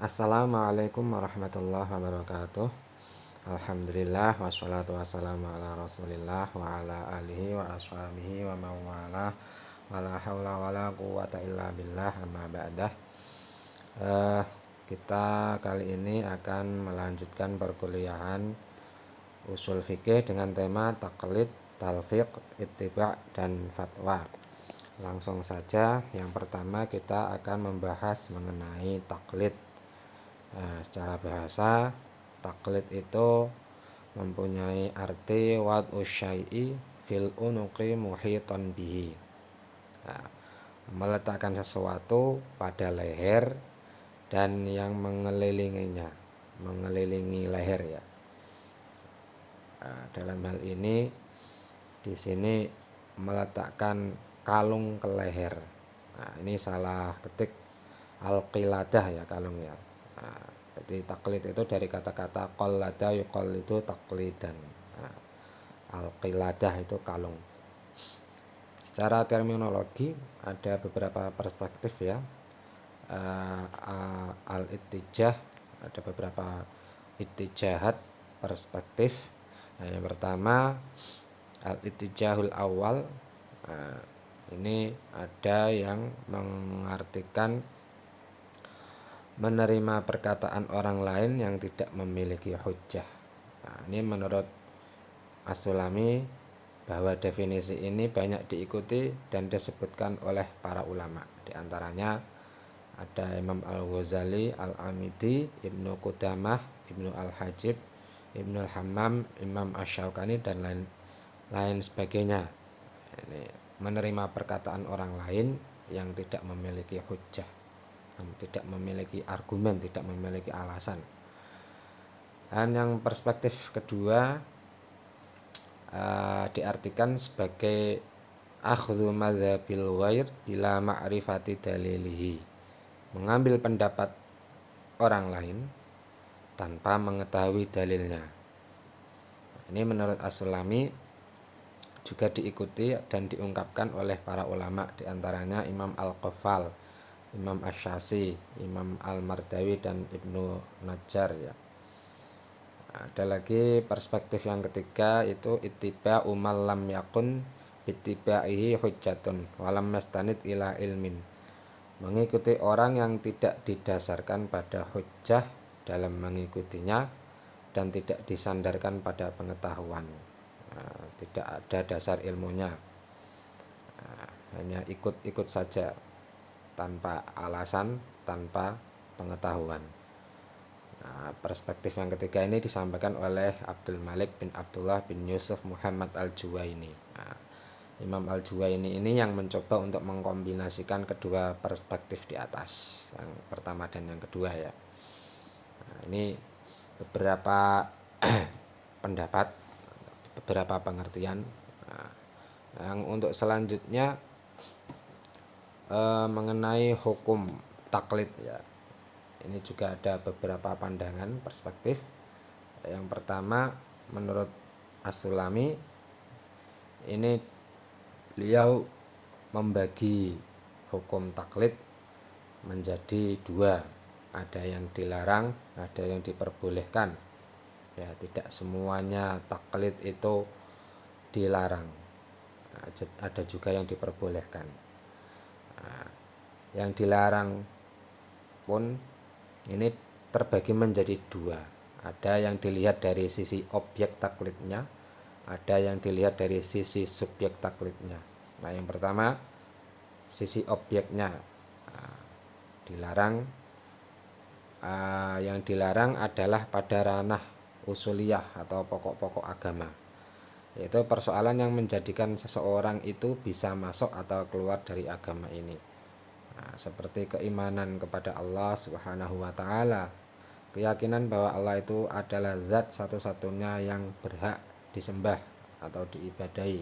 Assalamualaikum warahmatullahi wabarakatuh. Alhamdulillah wassalatu wassalamu ala Rasulillah wa ala alihi wa ashabihi wa mawala wala haula wala quwata illa billah amma ba'dah. Kita kali ini akan melanjutkan perkuliahan usul fikih dengan tema taklid, talfiq, ittiba' dan fatwa. Langsung saja, yang pertama kita akan membahas mengenai taklid. Secara bahasa, taklid itu mempunyai arti wad'u syai'i fil unuqi muhiton bihi. Meletakkan sesuatu pada leher dan yang mengelilinginya, mengelilingi leher ya. Dalam hal ini di sini meletakkan kalung ke leher. Ini salah ketik al-qiladah ya kalung ya. Jadi taklid itu dari kata-kata qallada yuqallidu taqlidan. Al-qiladah itu kalung. Secara terminologi ada beberapa perspektif ya. Al-ittijah, ada beberapa ittijahat perspektif. Yang pertama al-ittijahul awal. Ini ada yang mengartikan menerima perkataan orang lain yang tidak memiliki hujjah. Ini menurut As-Sulami, bahwa definisi ini banyak diikuti dan disebutkan oleh para ulama. Di antaranya ada Imam Al-Ghazali, Al-Amidi, Ibnu Qudamah, Ibnu Al-Hajib, Ibnu Al-Hammam, Imam Asy-Syaukani dan lain sebagainya. Ini menerima perkataan orang lain yang tidak memiliki hujjah, tidak memiliki argumen, tidak memiliki alasan. Dan yang perspektif kedua diartikan sebagai akhdhu madzhabil ghair bila ma'rifati dalilihi, mengambil pendapat orang lain tanpa mengetahui dalilnya. Ini menurut As-Sulami juga diikuti dan diungkapkan oleh para ulama, diantaranya Imam Al-Qaffal, Imam Asy-Syafi'i, Imam Al-Mardawi dan Ibnu Najjar ya. Ada lagi perspektif yang ketiga, itu ittiba'u man lam yakun bittiba'ihi hujjatun walam yastanid ila ilmin, mengikuti orang yang tidak didasarkan pada hujjah dalam mengikutinya dan tidak disandarkan pada pengetahuan. Tidak ada dasar ilmunya, hanya ikut-ikut saja tanpa alasan, tanpa pengetahuan. Perspektif yang ketiga ini disampaikan oleh Abdul Malik bin Abdullah bin Yusuf Muhammad Al-Juwaini. Imam Al-Juwaini ini yang mencoba untuk mengkombinasikan kedua perspektif di atas, yang pertama dan yang kedua ya. Ini beberapa pendapat, beberapa pengertian. Yang untuk selanjutnya mengenai hukum taklid ya. Ini juga ada beberapa pandangan perspektif. Yang pertama, menurut As-Sulami, ini beliau membagi hukum taklid menjadi dua. Ada yang dilarang, ada yang diperbolehkan. Ya, tidak semuanya taklid itu dilarang. Ada juga yang diperbolehkan. Yang dilarang pun ini terbagi menjadi dua. Ada yang dilihat dari sisi objek taklidnya, ada yang dilihat dari sisi subjek taklidnya. Nah, yang pertama sisi objeknya. Yang dilarang adalah pada ranah usuliyah atau pokok-pokok agama, yaitu persoalan yang menjadikan seseorang itu bisa masuk atau keluar dari agama ini. Seperti keimanan kepada Allah Subhanahu wa ta'ala, keyakinan bahwa Allah itu adalah zat satu-satunya yang berhak disembah atau diibadahi.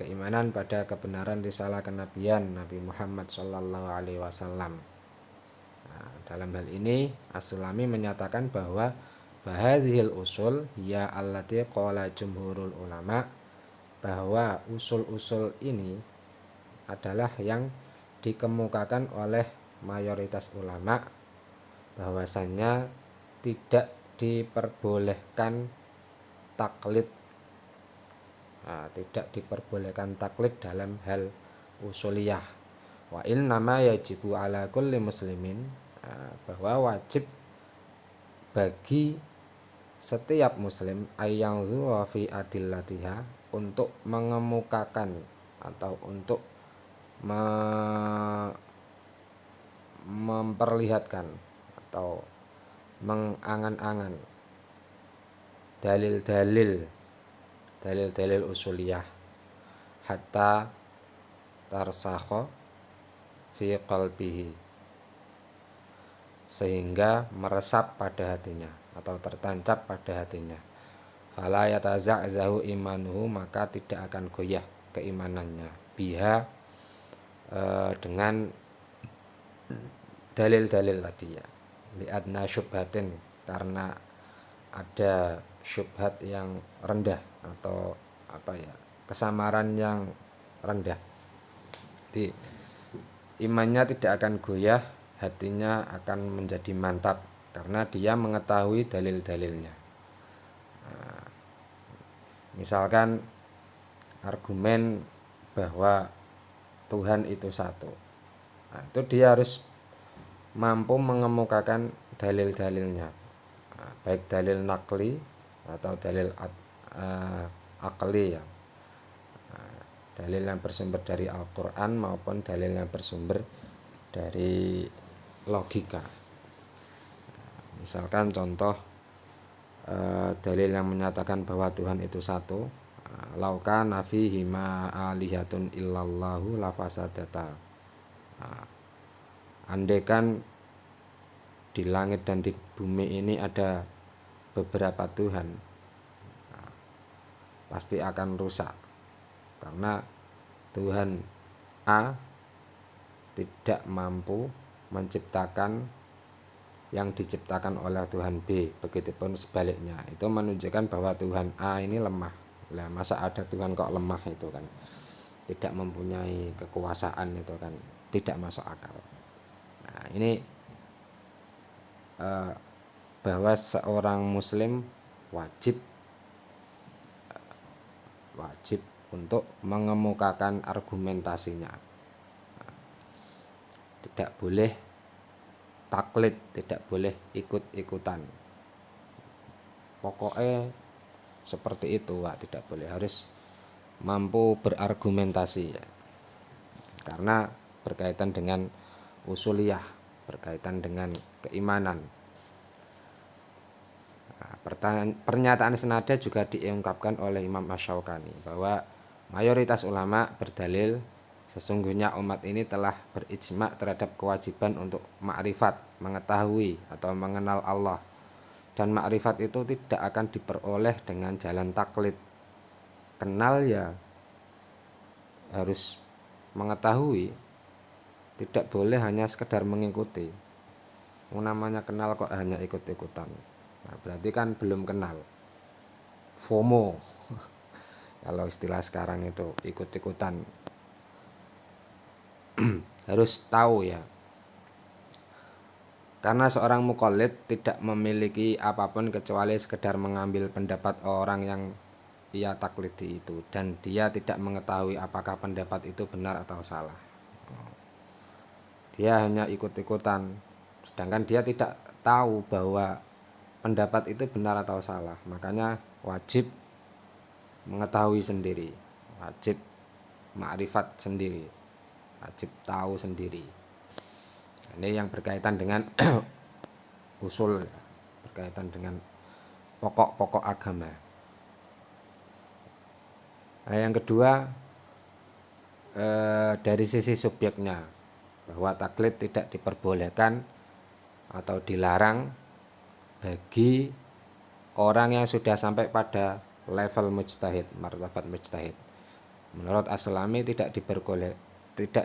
Keimanan pada kebenaran risalah kenabian Nabi Muhammad sallallahu alaihi wasallam. Dalam hal ini As-Sulami menyatakan bahwa bahadzihil usul ya allati qala jumhurul ulama, bahwa usul-usul ini adalah yang dikemukakan oleh mayoritas ulama, bahwasannya tidak diperbolehkan taklid. Tidak diperbolehkan taklid dalam hal usuliyah. Wa innama yajibu ala kulli muslimin, bahwa wajib bagi setiap muslim ayyangzura fi adillatiha, untuk mengemukakan atau untuk memperlihatkan atau mengangan-angan dalil-dalil usuliyah hatta tarsakha fi qalbihi, sehingga meresap pada hatinya atau tertancap pada hatinya. Fala yataza'zahu imanuhu, maka tidak akan goyah keimanannya biha, dengan dalil-dalil tadi ya. Li'adna syubhatin, karena ada syubhat yang rendah atau kesamaran yang rendah. Jadi imannya tidak akan goyah, hatinya akan menjadi mantap karena dia mengetahui dalil-dalilnya. Misalkan argumen bahwa Tuhan itu satu, itu dia harus mampu mengemukakan dalil-dalilnya, baik dalil nakli atau dalil akli ya, dalil yang bersumber dari Al-Quran maupun dalil yang bersumber dari logika. Misalkan contoh dalil yang menyatakan bahwa Tuhan itu satu, lauka nafihi ma alihatun illallahu lafasadata. Andaikan di langit dan di bumi ini ada beberapa Tuhan, pasti akan rusak, karena Tuhan A tidak mampu menciptakan yang diciptakan oleh Tuhan B, begitupun sebaliknya. Itu menunjukkan bahwa Tuhan A ini lemah. Lah, masa ada Tuhan kok lemah, itu kan tidak mempunyai kekuasaan, itu kan tidak masuk akal. Nah, ini bahwa seorang muslim wajib untuk mengemukakan argumentasinya. Tidak boleh taklid, tidak boleh ikut-ikutan. Pokoknya seperti itu, tidak boleh, harus mampu berargumentasi ya. Karena berkaitan dengan usuliyah, berkaitan dengan keimanan. Pernyataan senada juga diungkapkan oleh Imam Asy-Syaukani bahwa mayoritas ulama berdalil sesungguhnya umat ini telah berijma' terhadap kewajiban untuk makrifat, mengetahui atau mengenal Allah. Dan makrifat itu tidak akan diperoleh dengan jalan taklid. Kenal ya harus mengetahui, tidak boleh hanya sekedar mengikuti. Namanya kenal kok hanya ikut-ikutan, berarti kan belum kenal. FOMO kalau istilah sekarang itu, ikut-ikutan. Harus tahu ya, karena seorang muqallid tidak memiliki apapun kecuali sekedar mengambil pendapat orang yang ia taklidi itu, dan dia tidak mengetahui apakah pendapat itu benar atau salah. Dia hanya ikut-ikutan, sedangkan dia tidak tahu bahwa pendapat itu benar atau salah. Makanya wajib mengetahui sendiri, wajib makrifat sendiri, wajib tahu sendiri. Ini yang berkaitan dengan usul, berkaitan dengan pokok-pokok agama. Nah, yang kedua, dari sisi subjeknya, bahwa taklid tidak diperbolehkan atau dilarang bagi orang yang sudah sampai pada level mujtahid, martabat mujtahid. Menurut As-Sulami tidak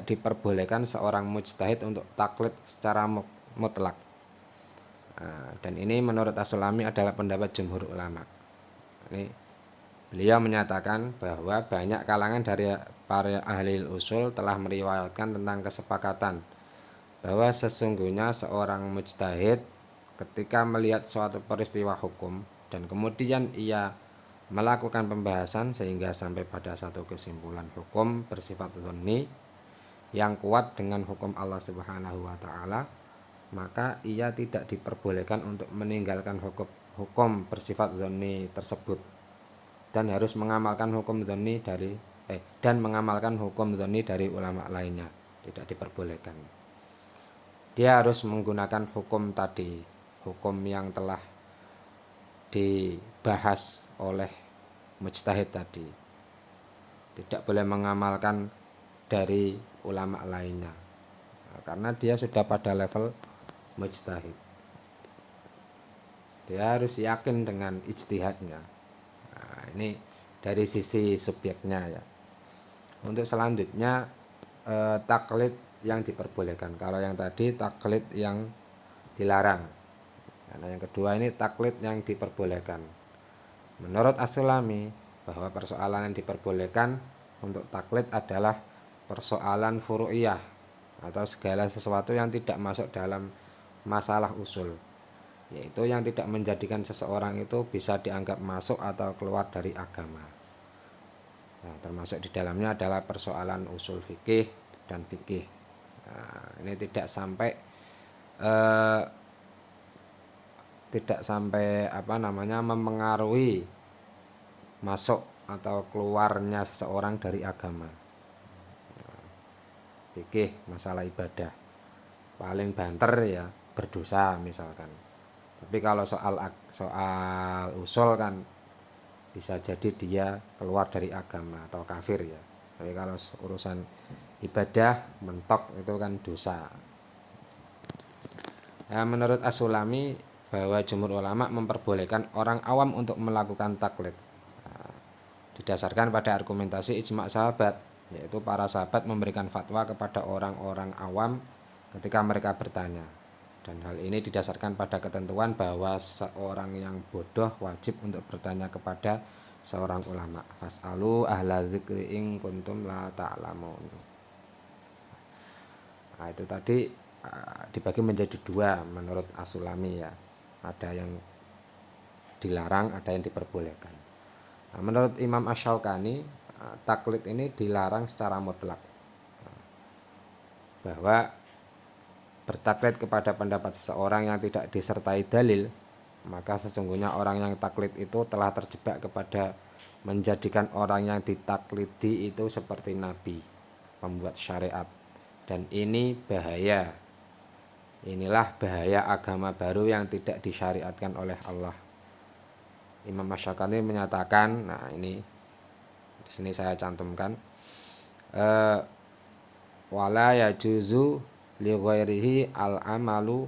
diperbolehkan seorang mujtahid untuk taklid secara mutlak. Dan ini menurut As-Sulami adalah pendapat jumhur ulama. Ini beliau menyatakan bahwa banyak kalangan dari para ahli usul telah meriwayatkan tentang kesepakatan bahwa sesungguhnya seorang mujtahid ketika melihat suatu peristiwa hukum dan kemudian ia melakukan pembahasan sehingga sampai pada satu kesimpulan hukum bersifat dzanni yang kuat dengan hukum Allah Subhanahu wa taala, maka ia tidak diperbolehkan untuk meninggalkan hukum bersifat dzanni tersebut dan harus mengamalkan hukum dzanni dari ulama lainnya. Tidak diperbolehkan. Dia harus menggunakan hukum tadi, hukum yang telah dibahas oleh mujtahid tadi. Tidak boleh mengamalkan dari ulama lainnya, karena dia sudah pada level mujtahid. Dia harus yakin dengan ijtihadnya. Nah, ini dari sisi subjeknya ya. Untuk selanjutnya taklid yang diperbolehkan. Kalau yang tadi taklid yang dilarang. Nah, yang kedua ini taklid yang diperbolehkan. Menurut As-Sulami bahwa persoalan yang diperbolehkan untuk taklid adalah persoalan furu'iyah atau segala sesuatu yang tidak masuk dalam masalah usul, yaitu yang tidak menjadikan seseorang itu bisa dianggap masuk atau keluar dari agama. Nah, termasuk di dalamnya adalah persoalan usul fikih dan fikih. Nah, ini tidak sampai mempengaruhi masuk atau keluarnya seseorang dari agama. Fikih masalah ibadah paling banter ya berdosa misalkan. Tapi kalau soal usul kan bisa jadi dia keluar dari agama atau kafir ya. Tapi kalau urusan ibadah mentok itu kan dosa. Nah, menurut As-Sulami bahwa jumhur ulama memperbolehkan orang awam untuk melakukan taklid. Nah, didasarkan pada argumentasi ijma' sahabat, yaitu para sahabat memberikan fatwa kepada orang-orang awam ketika mereka bertanya. Dan hal ini didasarkan pada ketentuan bahwa seorang yang bodoh wajib untuk bertanya kepada seorang ulama. Fas'alu ahla dzikri in kuntum la ta'lamun. Nah, itu tadi dibagi menjadi dua menurut As-Sulami ya. Ada yang dilarang, ada yang diperbolehkan. Nah, menurut Imam Asy-Syaukani taklid ini dilarang secara mutlak. Bahwa bertaklid kepada pendapat seseorang yang tidak disertai dalil, maka sesungguhnya orang yang taklid itu telah terjebak kepada menjadikan orang yang ditaklidi itu seperti nabi, pembuat syariat. Dan ini bahaya. Inilah bahaya agama baru yang tidak disyariatkan oleh Allah. Imam Asy-Syaukani menyatakan, nah ini di sini saya cantumkan, wala yajuzu li ghairihi al-amalu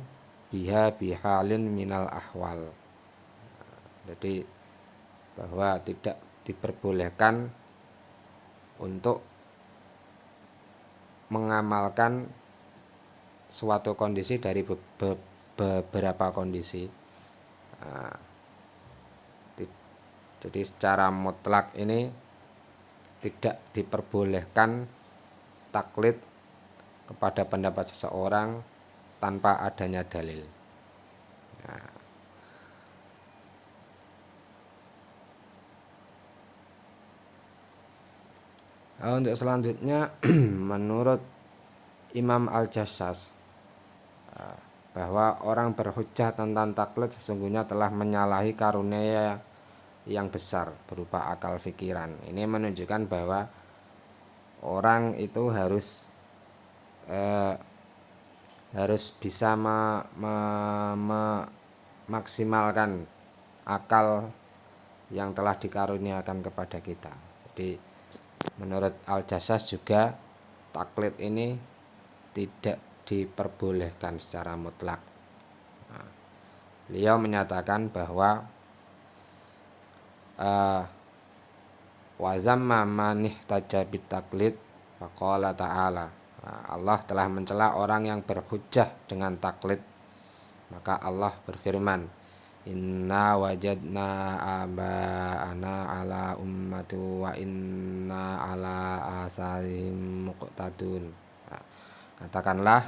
biha bihalin minal ahwal. Jadi bahwa tidak diperbolehkan untuk mengamalkan suatu kondisi dari beberapa kondisi. Nah, jadi secara mutlak ini tidak diperbolehkan taklid kepada pendapat seseorang tanpa adanya dalil. Nah, untuk selanjutnya menurut Imam Al-Jassas bahwa orang berhujjah tentang taklid sesungguhnya telah menyalahi karunia yang besar berupa akal pikiran. Ini menunjukkan bahwa orang itu harus bisa memaksimalkan akal yang telah dikaruniakan kepada kita. Jadi menurut Al-Jassas juga taklid ini tidak diperbolehkan secara mutlak. Nah, beliau menyatakan bahwa wa zamma man ihtajja bit taklid faqala ta'ala. Allah telah mencela orang yang berhujjah dengan taklid. Maka Allah berfirman, inna wajadna aba'ana ala ummatu wa inna ala asarihim muqtadun. Katakanlah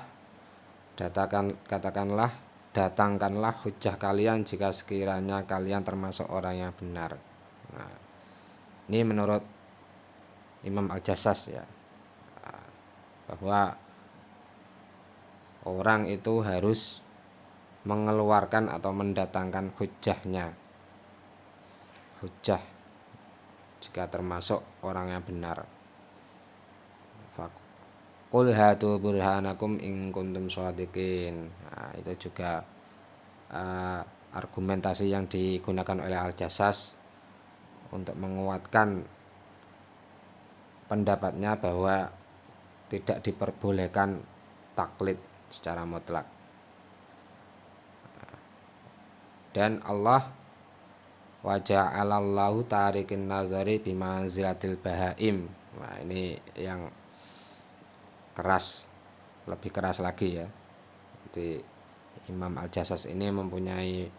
datangkanlah hujjah kalian jika sekiranya kalian termasuk orang yang benar. Nah, ini menurut Imam Al-Jassas ya, bahwa orang itu harus mengeluarkan atau mendatangkan hujjahnya, hujjah jika termasuk orang yang benar. Qul hatu burhanakum in kuntum shadiqin. Nah, itu juga argumentasi yang digunakan oleh Al-Jassas untuk menguatkan pendapatnya bahwa tidak diperbolehkan taklid secara mutlak. Dan Allah wa ja'alallahu tarikin nazari bimanzilatil bahaim. Nah, ini yang keras, lebih keras lagi ya. Jadi Imam Al-Jassas ini mempunyai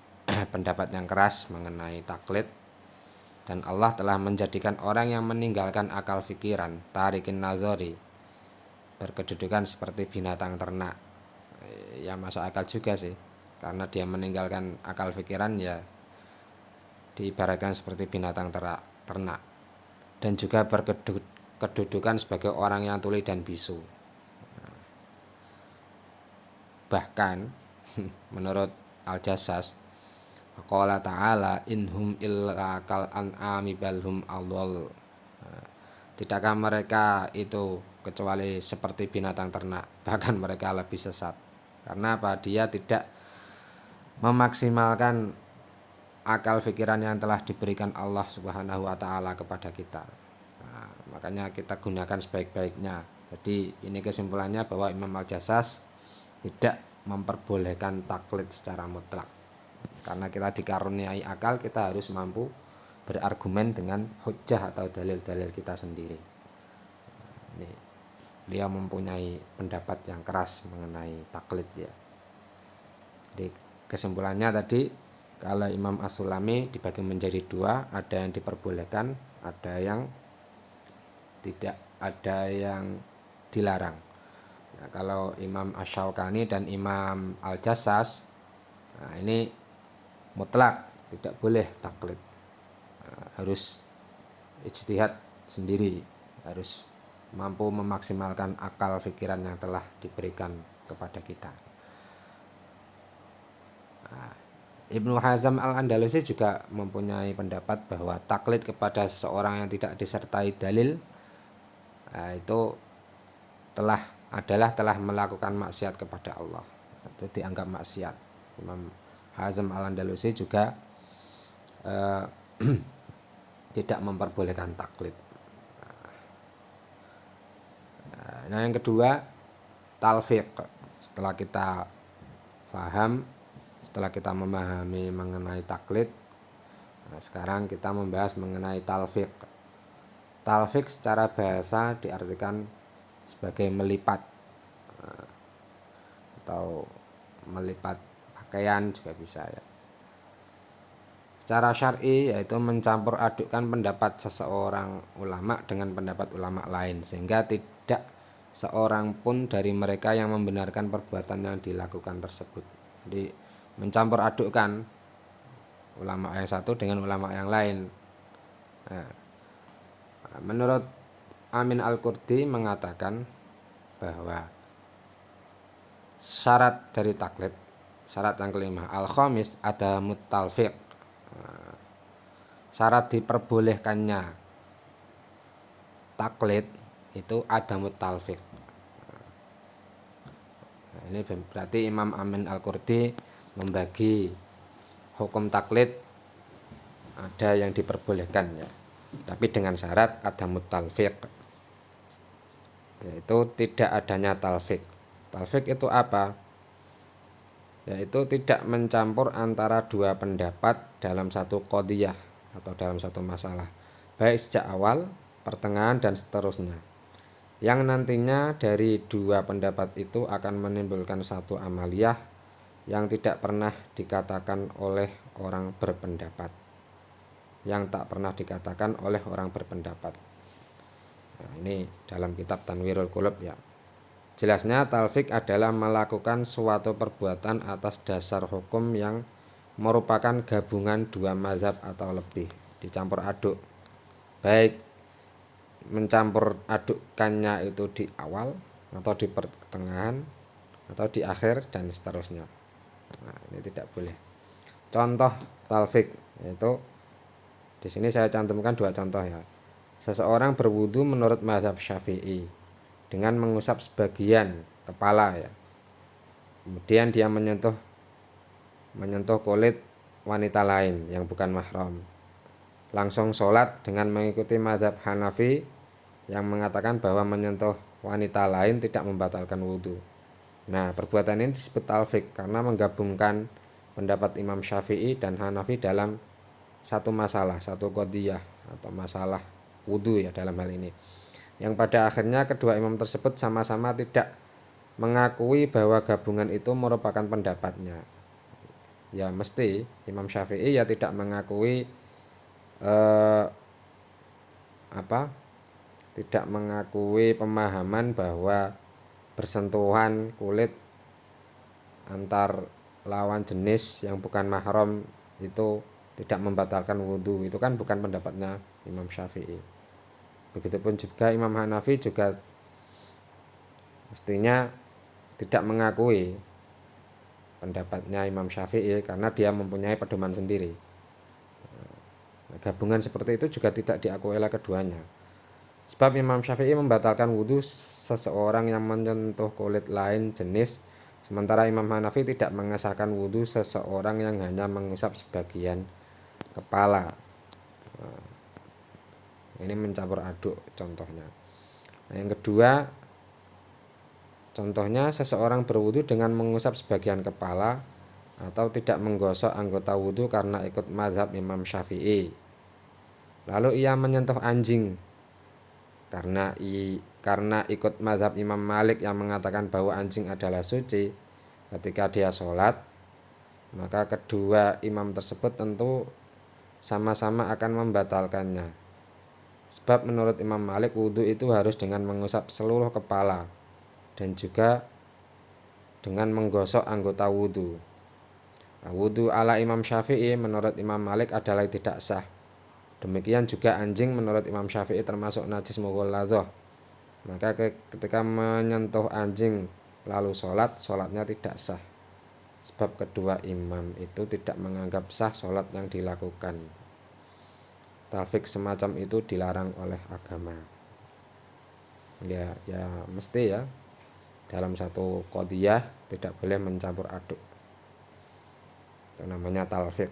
pendapat yang keras mengenai taklid, dan Allah telah menjadikan orang yang meninggalkan akal fikiran, tarikin nazari, berkedudukan seperti binatang ternak. Ya masuk akal juga sih, karena dia meninggalkan akal fikiran ya diibaratkan seperti binatang ternak, dan juga berkedudukan sebagai orang yang tuli dan bisu. Bahkan menurut Al-Jassas, qala ta'ala inhum illa kal an'ami balhum adall. Tidakkah mereka itu kecuali seperti binatang ternak, bahkan mereka lebih sesat. Karena apa? Dia tidak memaksimalkan akal pikiran yang telah diberikan Allah Subhanahu wa taala kepada kita. Nah, makanya kita gunakan sebaik-baiknya. Jadi ini kesimpulannya bahwa Imam Al-Jassas tidak memperbolehkan taklid secara mutlak. Karena kita dikaruniai akal, kita harus mampu berargumen dengan hujjah atau dalil-dalil kita sendiri. Ini dia mempunyai pendapat yang keras mengenai taklid ya. Jadi kesimpulannya tadi, kalau Imam As-Sulami dibagi menjadi dua, ada yang diperbolehkan, ada yang tidak, ada yang dilarang. Nah, kalau Imam Asy-Syaukani dan Imam Al-Jassas, nah ini mutlak, tidak boleh taklid. Nah, harus ijtihad sendiri, harus mampu memaksimalkan akal pikiran yang telah diberikan kepada kita. Nah, Ibnu Hazm Al-Andalusi juga mempunyai pendapat bahwa taklid kepada seseorang yang tidak disertai dalil, nah, itu telah melakukan maksiat kepada Allah, itu dianggap maksiat. Imam Hazm Al-Andalusi juga tidak memperbolehkan taklid. Nah, yang kedua, talfiq. Setelah kita paham, setelah kita memahami mengenai taklid, nah sekarang kita membahas mengenai talfiq. Talfiq secara bahasa diartikan sebagai melipat, atau melipat pakaian juga bisa ya. Secara syar'i yaitu mencampur adukkan pendapat seseorang ulama dengan pendapat ulama lain, sehingga tidak seorang pun dari mereka yang membenarkan perbuatan yang dilakukan tersebut. Jadi mencampur adukkan ulama yang satu dengan ulama yang lain. Nah, menurut Amin Al-Qurdi mengatakan bahwa syarat dari taklid, syarat yang kelima, al-khamis ada mutalfiq. Syarat diperbolehkannya taklid itu ada mutalfiq. Nah, ini berarti Imam Amin Al-Qurdi membagi hukum taklid ada yang diperbolehkan ya, tapi dengan syarat ada mutalfiq, yaitu tidak adanya talfiq. Talfiq itu apa? Yaitu tidak mencampur antara dua pendapat dalam satu qadhiyah atau dalam satu masalah, baik sejak awal, pertengahan, dan seterusnya, yang nantinya dari dua pendapat itu akan menimbulkan satu amaliyah yang tidak pernah dikatakan oleh orang berpendapat, yang tak pernah dikatakan oleh orang berpendapat. Nah, ini dalam kitab Tanwirul Qulub ya. Jelasnya talfik adalah melakukan suatu perbuatan atas dasar hukum yang merupakan gabungan dua mazhab atau lebih, dicampur aduk. Baik mencampur adukkannya itu di awal atau di pertengahan atau di akhir dan seterusnya. Nah, ini tidak boleh. Contoh talfik yaitu di sini saya cantumkan dua contoh ya. Seseorang berwudu menurut mazhab Syafi'i dengan mengusap sebagian kepala ya. Kemudian dia menyentuh kulit wanita lain yang bukan mahram. Langsung sholat dengan mengikuti mazhab Hanafi yang mengatakan bahwa menyentuh wanita lain tidak membatalkan wudhu. Nah, perbuatan ini disebut talfik karena menggabungkan pendapat Imam Syafi'i dan Hanafi dalam satu masalah, satu qadiyah atau masalah wudhu ya dalam hal ini. Yang pada akhirnya kedua imam tersebut sama-sama tidak mengakui bahwa gabungan itu merupakan pendapatnya. Ya mesti Imam Syafi'i ya tidak mengakui tidak mengakui pemahaman bahwa bersentuhan kulit antar lawan jenis yang bukan mahram itu tidak membatalkan wudhu. Itu kan bukan pendapatnya Imam Syafi'i. Begitupun juga Imam Hanafi juga mestinya tidak mengakui pendapatnya Imam Syafi'i karena dia mempunyai pedoman sendiri. Nah, gabungan seperti itu juga tidak diakui oleh keduanya. Sebab Imam Syafi'i membatalkan wudhu seseorang yang menyentuh kulit lain jenis, sementara Imam Hanafi tidak mengesahkan wudhu seseorang yang hanya mengusap sebagian kepala. Nah, ini mencampur aduk contohnya. Nah, yang kedua, contohnya seseorang berwudhu dengan mengusap sebagian kepala atau tidak menggosok anggota wudhu karena ikut mazhab Imam Syafi'i. Lalu ia menyentuh anjing karena ikut mazhab Imam Malik yang mengatakan bahwa anjing adalah suci. Ketika dia sholat, maka kedua imam tersebut tentu sama-sama akan membatalkannya. Sebab menurut Imam Malik wudhu itu harus dengan mengusap seluruh kepala dan juga dengan menggosok anggota wudhu. Nah, wudhu ala Imam Syafi'i menurut Imam Malik adalah tidak sah. Demikian juga anjing menurut Imam Syafi'i termasuk najis mughalladzah. Maka ketika menyentuh anjing lalu sholatnya tidak sah. Sebab kedua imam itu tidak menganggap sah sholat yang dilakukan. Talfik semacam itu dilarang oleh agama. Ya mesti ya. Dalam satu qadiyah tidak boleh mencampur aduk. Itu namanya talfik.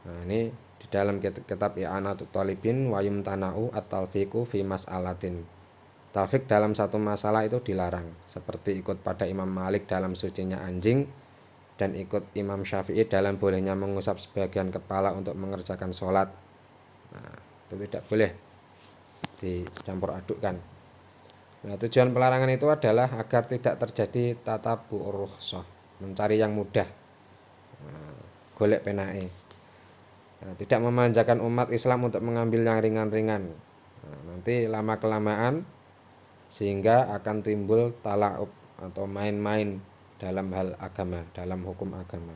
Nah, ini di dalam kitab I'anatul Talibin wa yumtana'u at-talfiqu fi mas'alatin. Talfik dalam satu masalah itu dilarang, seperti ikut pada Imam Malik dalam sucinya anjing dan ikut Imam Syafi'i dalam bolehnya mengusap sebagian kepala untuk mengerjakan sholat. Nah, itu tidak boleh dicampur adukkan. Nah, tujuan pelarangan itu adalah agar tidak terjadi tatabu'ur rukhsah, mencari yang mudah, golek penake. Nah, tidak memanjakan umat Islam untuk mengambil yang ringan-ringan. Nah, nanti lama-kelamaan sehingga akan timbul tala'ub atau main-main dalam hal agama, dalam hukum agama.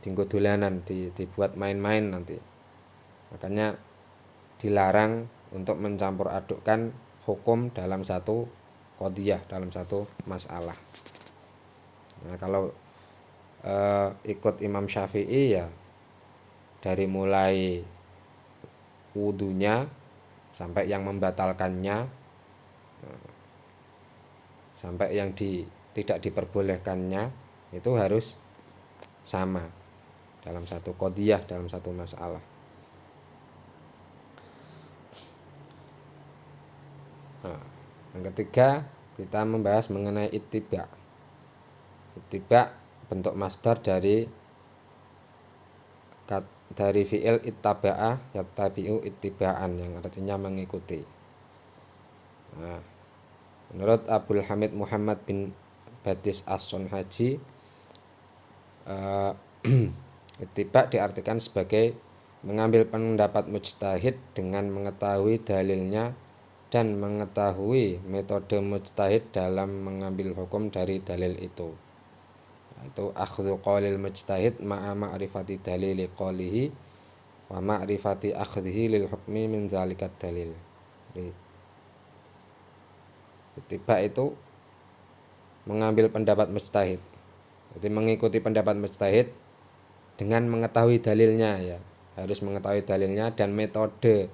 Tinggu dolanan, dibuat main-main nanti. Makanya dilarang untuk mencampur adukkan hukum dalam satu qadiyah, dalam satu masalah. Nah, kalau ikut Imam Syafi'i ya dari mulai wudunya sampai yang membatalkannya, sampai yang tidak diperbolehkannya itu harus sama dalam satu qadiyah, dalam satu masalah. Nah, yang ketiga kita membahas mengenai ittiba. Ittiba bentuk masdar dari fi'il ittaba'a yattabi'u ittiba'an yang artinya mengikuti. Nah, menurut Abdul Hamid Muhammad bin Badis As-Sunhaji, ittiba diartikan sebagai mengambil pendapat mujtahid dengan mengetahui dalilnya dan mengetahui metode mujtahid dalam mengambil hukum dari dalil itu. Itu akhdhu qaulil mujtahid ma'a ma'rifati dalili qaulihi wa ma'rifati akhdhihi lil hukmi min zalikat dalil. Jadi, ittiba itu mengambil pendapat mujtahid. Jadi mengikuti pendapat mujtahid dengan mengetahui dalilnya ya. Harus mengetahui dalilnya dan metode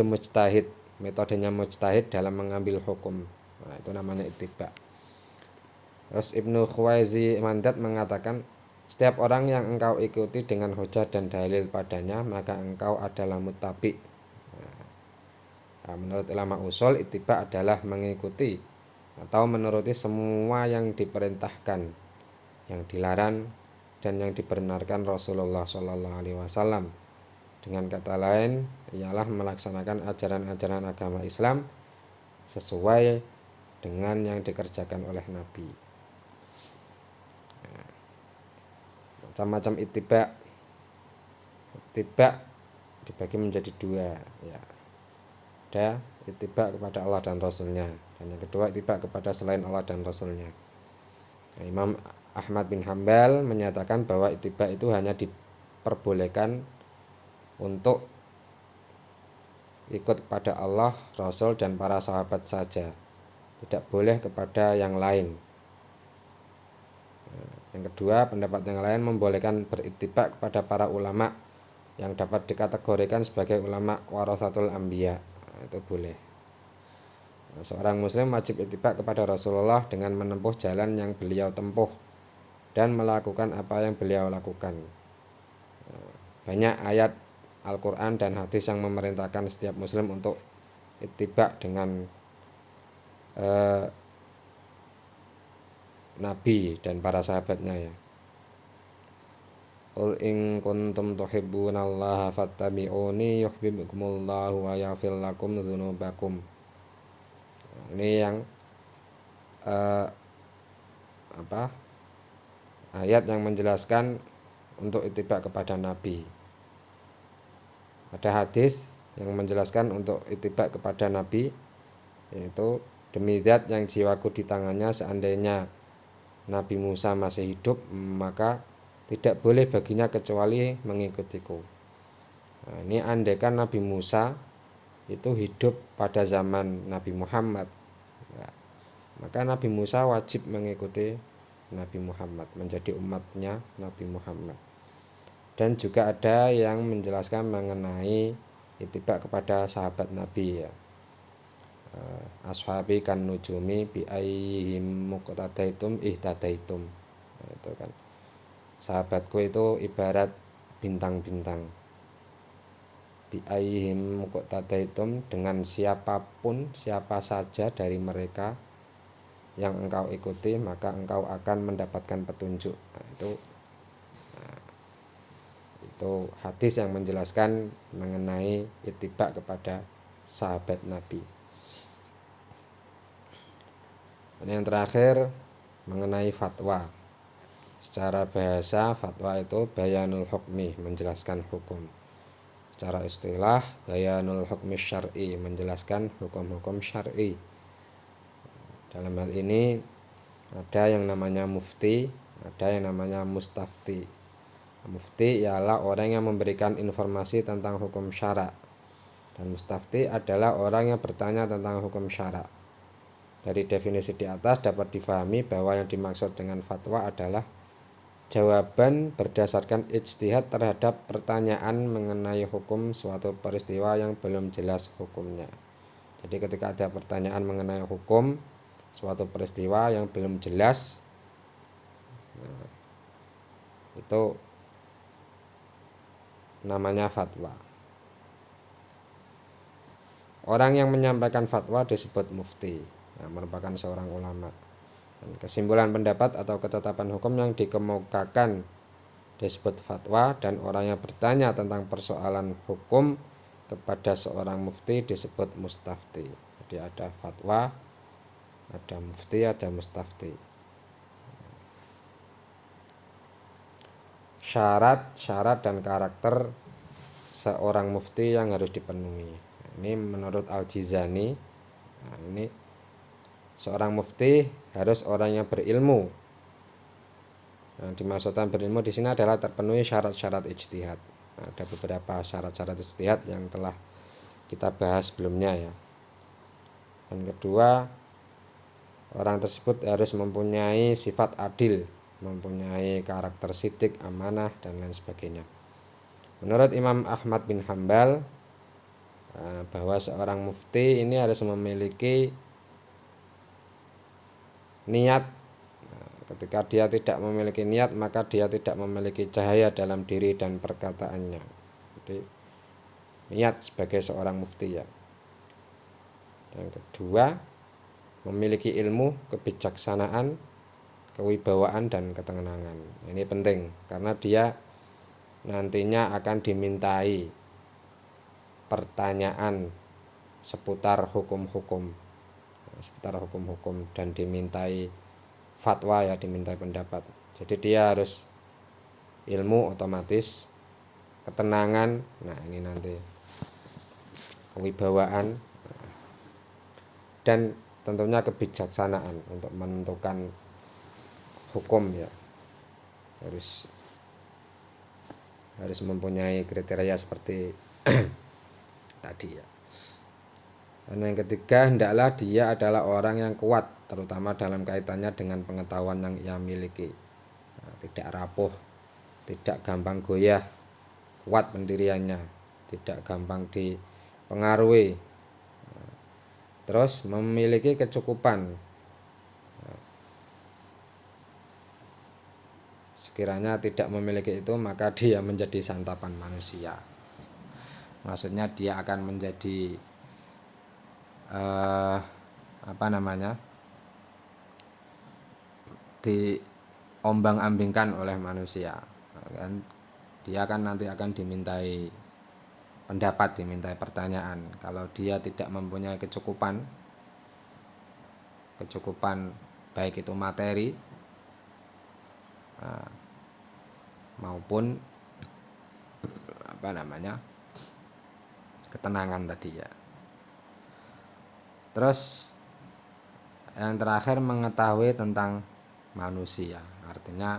mujtahid, metodenya mujtahid dalam mengambil hukum. Nah, itu namanya ittiba. Terus Ibnu Khuwaizi Mandat mengatakan, setiap orang yang engkau ikuti dengan hujah dan dalil padanya, maka engkau adalah muttabi. Nah, menurut ulama usul, ittiba adalah mengikuti atau menuruti semua yang diperintahkan, yang dilarang, dan yang dibenarkan Rasulullah SAW. Dengan kata lain, ialah melaksanakan ajaran-ajaran agama Islam sesuai dengan yang dikerjakan oleh Nabi. Macam-macam ittiba dibagi menjadi dua ya. Ada ittiba kepada Allah dan Rasulnya, dan yang kedua ittiba kepada selain Allah dan Rasulnya. Nah, Imam Ahmad bin Hambal menyatakan bahwa ittiba itu hanya diperbolehkan untuk ikut kepada Allah, Rasul, dan para sahabat saja, tidak boleh kepada yang lain. Yang kedua, pendapat yang lain membolehkan berittiba kepada para ulama yang dapat dikategorikan sebagai ulama warasatul anbiya. Itu boleh. Seorang muslim wajib ittiba kepada Rasulullah dengan menempuh jalan yang beliau tempuh dan melakukan apa yang beliau lakukan. Banyak ayat Al-Quran dan hadis yang memerintahkan setiap muslim untuk ittiba dengan Nabi dan para sahabatnya ya. Qul in kuntum tuhibbunallaha fattabi'uni yuhibbukumullahu wa yaghfir lakum dzunubakum. Ini yang ayat yang menjelaskan untuk ittiba kepada Nabi. Ada hadis yang menjelaskan untuk ittiba kepada Nabi, yaitu demi zat yang jiwaku di tangannya, seandainya Nabi Musa masih hidup, maka tidak boleh baginya kecuali mengikutiku. Nah, ini andaikan Nabi Musa itu hidup pada zaman Nabi Muhammad, ya, maka Nabi Musa wajib mengikuti Nabi Muhammad, menjadi umatnya Nabi Muhammad. Dan juga ada yang menjelaskan mengenai ittiba kepada sahabat Nabi ya. Ashabi kan nujumi bi ayyihim muqtadaitum ihtadaitum. Nah, itu kan. Sahabatku itu ibarat bintang-bintang. Bi ayyihim muqtadaitum, dengan siapapun, siapa saja dari mereka yang engkau ikuti, maka engkau akan mendapatkan petunjuk. Nah, itu hadis yang menjelaskan mengenai ittiba kepada sahabat Nabi. Dan yang terakhir mengenai fatwa. Secara bahasa, fatwa itu bayanul hukmi, menjelaskan hukum. Secara istilah, bayanul hukmi syar'i, menjelaskan hukum-hukum syar'i. Dalam hal ini ada yang namanya mufti, ada yang namanya mustafti. Mufti ialah orang yang memberikan informasi tentang hukum syara', dan mustafti adalah orang yang bertanya tentang hukum syara'. Dari definisi di atas dapat difahami bahwa yang dimaksud dengan fatwa adalah jawaban berdasarkan ijtihad terhadap pertanyaan mengenai hukum suatu peristiwa yang belum jelas hukumnya. Jadi ketika ada pertanyaan mengenai hukum suatu peristiwa yang belum jelas, itu namanya fatwa. Orang yang menyampaikan fatwa disebut mufti, merupakan seorang ulama. Dan kesimpulan pendapat atau ketetapan hukum yang dikemukakan disebut fatwa, dan orang yang bertanya tentang persoalan hukum kepada seorang mufti disebut mustafti. Jadi ada fatwa, ada mufti, ada mustafti. Syarat dan karakter seorang mufti yang harus dipenuhi. Ini menurut Al-Jizani. Nah, ini seorang mufti harus orang yang berilmu. Nah, dimaksudkan berilmu di sini adalah terpenuhi syarat-syarat ijtihad. Nah, ada beberapa syarat-syarat ijtihad yang telah kita bahas sebelumnya ya. Dan kedua, orang tersebut harus mempunyai sifat adil, mempunyai karakter sidik, amanah, dan lain sebagainya. Menurut Imam Ahmad bin Hambal, bahwa seorang mufti ini harus memiliki niat. Ketika dia tidak memiliki niat, maka dia tidak memiliki cahaya dalam diri dan perkataannya. Jadi niat sebagai seorang mufti ya. Yang kedua, memiliki ilmu, kebijaksanaan, kewibawaan, dan ketenangan. Ini penting karena dia nantinya akan dimintai pertanyaan seputar hukum-hukum dan dimintai fatwa ya, dimintai pendapat. Jadi dia harus ilmu otomatis, ketenangan, nah ini nanti kewibawaan, dan tentunya kebijaksanaan untuk menentukan hukum ya. Harus mempunyai kriteria seperti tadi ya. Dan yang ketiga, hendaklah dia adalah orang yang kuat, terutama dalam kaitannya dengan pengetahuan yang ia miliki. Nah, tidak rapuh, tidak gampang goyah, kuat pendiriannya, tidak gampang dipengaruhi. Terus memiliki kecukupan. Sekiranya tidak memiliki itu, maka dia menjadi santapan manusia. Maksudnya dia akan menjadi diombang-ambingkan oleh manusia. Dia kan nanti akan dimintai pendapat, dimintai pertanyaan. Kalau dia tidak mempunyai kecukupan baik itu materi maupun ketenangan tadi ya. Terus yang terakhir, mengetahui tentang manusia, artinya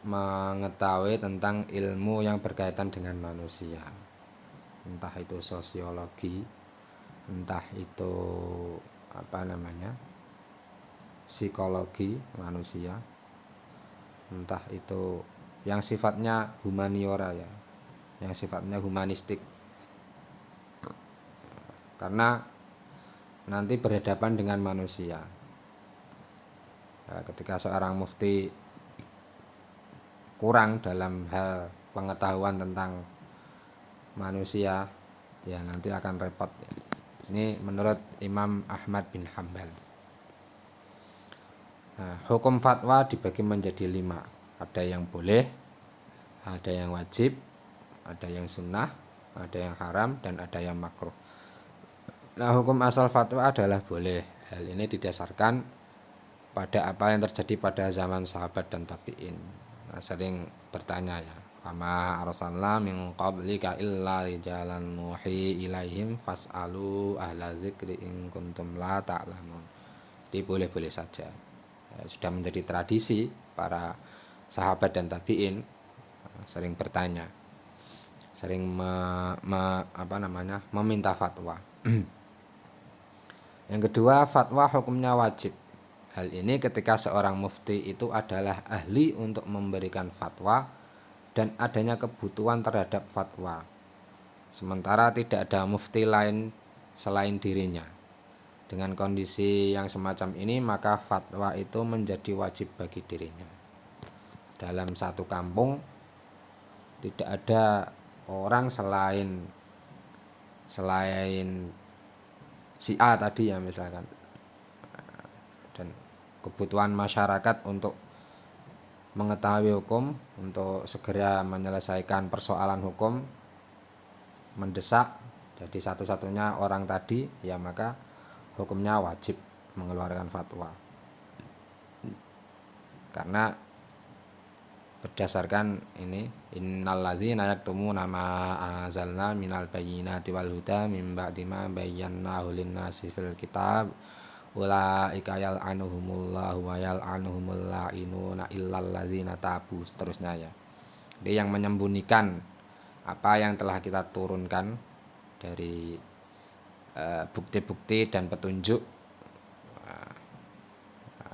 mengetahui tentang ilmu yang berkaitan dengan manusia, entah itu sosiologi, entah itu psikologi manusia, entah itu yang sifatnya humaniora ya, yang sifatnya humanistik, karena nanti berhadapan dengan manusia. Ketika seorang mufti kurang dalam hal pengetahuan tentang manusia, ya nanti akan repot. Ini menurut Imam Ahmad bin Hambal. Nah, hukum fatwa dibagi menjadi 5. Ada yang boleh, ada yang wajib, ada yang sunnah, ada yang haram, dan ada yang makruh. Nah, hukum asal fatwa adalah boleh. Hal ini didasarkan pada apa yang terjadi pada zaman sahabat dan tabi'in. Nah, sering bertanya ya, ama arsalna min qablika illa rijalan nuhi ilaihim fas'alu ahla dzikri in kuntum la ta'lamun. Jadi boleh-boleh saja. Sudah menjadi tradisi para sahabat dan tabi'in sering bertanya, sering meminta fatwa. Yang kedua, fatwa hukumnya wajib. Hal ini ketika seorang mufti itu adalah ahli untuk memberikan fatwa dan adanya kebutuhan terhadap fatwa, sementara tidak ada mufti lain selain dirinya. Dengan kondisi yang semacam ini, maka fatwa itu menjadi wajib bagi dirinya. Dalam satu kampung tidak ada orang selain si A tadi ya misalkan, dan kebutuhan masyarakat untuk mengetahui hukum, untuk segera menyelesaikan persoalan hukum mendesak, jadi satu-satunya orang tadi ya, maka hukumnya wajib mengeluarkan fatwa. Karena berdasarkan ini innalladzina yaktumuna ma anzalna minal bayyinati wal huda mim ba'di ma bayyanahu lin-nasi fil kitab ulaika yal'anuhumullahu wa yal'anuhumul la'inuna illal ladzina tabu, seterusnya ya. Jadi yang menyembunyikan apa yang telah kita turunkan dari bukti-bukti dan petunjuk,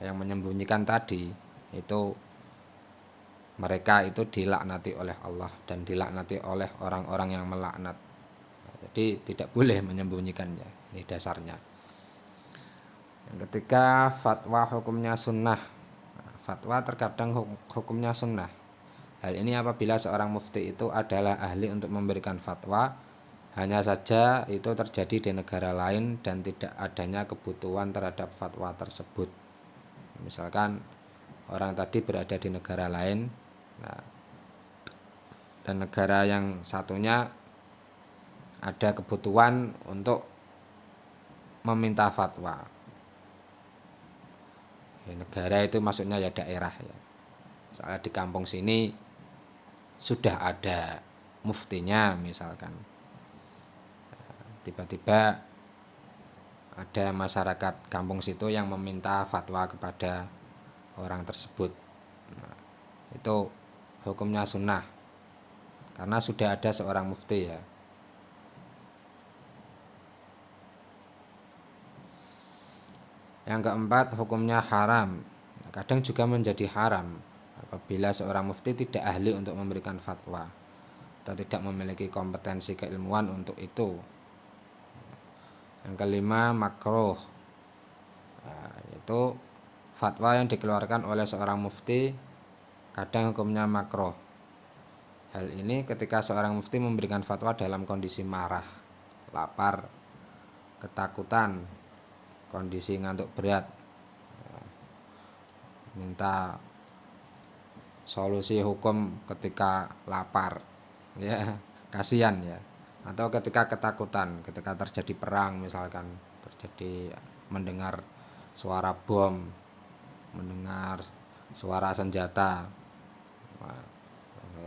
yang menyembunyikan tadi itu mereka itu dilaknati oleh Allah dan dilaknati oleh orang-orang yang melaknat. Jadi tidak boleh menyembunyikannya, ini dasarnya. Yang ketiga, fatwa hukumnya sunnah. Fatwa terkadang hukumnya sunnah. Hal ini apabila seorang mufti itu adalah ahli untuk memberikan fatwa, hanya saja itu terjadi di negara lain dan tidak adanya kebutuhan terhadap fatwa tersebut. Misalkan orang tadi berada di negara lain, dan negara yang satunya ada kebutuhan untuk meminta fatwa. Ya, negara itu maksudnya ya daerah ya. Soalnya di kampung sini sudah ada muftinya misalkan. Tiba-tiba ada masyarakat kampung situ yang meminta fatwa kepada orang tersebut. Nah, itu hukumnya sunnah karena sudah ada seorang mufti ya. Yang keempat, hukumnya haram. Kadang juga menjadi haram apabila seorang mufti tidak ahli untuk memberikan fatwa atau tidak memiliki kompetensi keilmuan untuk itu. Yang kelima, makruh. Yaitu fatwa yang dikeluarkan oleh seorang mufti kadang hukumnya makruh. Hal ini ketika seorang mufti memberikan fatwa dalam kondisi marah, lapar, ketakutan, kondisi ngantuk berat, minta solusi hukum ketika lapar, ya kasihan ya. Atau ketika ketakutan, ketika terjadi perang misalkan, terjadi mendengar suara bom, mendengar suara senjata.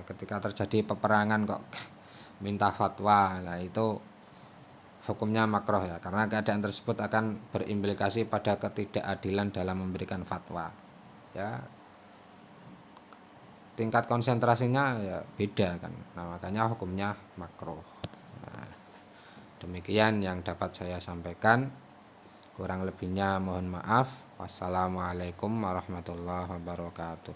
Ketika terjadi peperangan kok minta fatwa, nah itu hukumnya makruh ya, karena keadaan tersebut akan berimplikasi pada ketidakadilan dalam memberikan fatwa. Ya, tingkat konsentrasinya ya beda kan. Nah, makanya hukumnya makruh. Nah, demikian yang dapat saya sampaikan. Kurang lebihnya mohon maaf. Wassalamualaikum warahmatullahi wabarakatuh.